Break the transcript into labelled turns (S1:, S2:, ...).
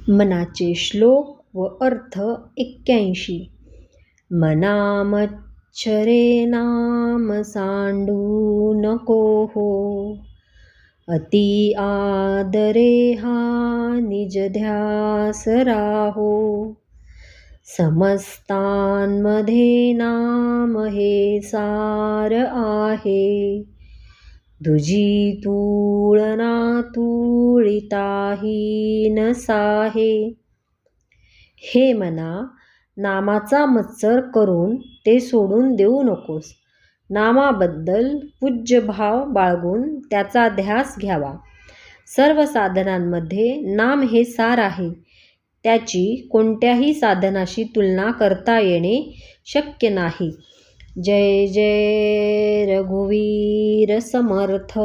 S1: मनाचे श्लोक व अर्थ 81. मनामच्छरे नाम सांडू नको हो, अति आदरे हा निज ध्यास राहो. समस्तांमध्ये नाम हे सार आहे, तुझी तुळना तुळिताही नसाहे. हे मना, नामाचा मत्सर करून ते सोडून देऊ नकोस. नामाबद्दल पूज्यभाव बाळगून त्याचा ध्यास घ्यावा. सर्व साधनांमध्ये नाम हे सार आहे. त्याची कोणत्याही साधनाशी तुलना करता येणे शक्य नाही. जय जय रघुवीर समर्थ.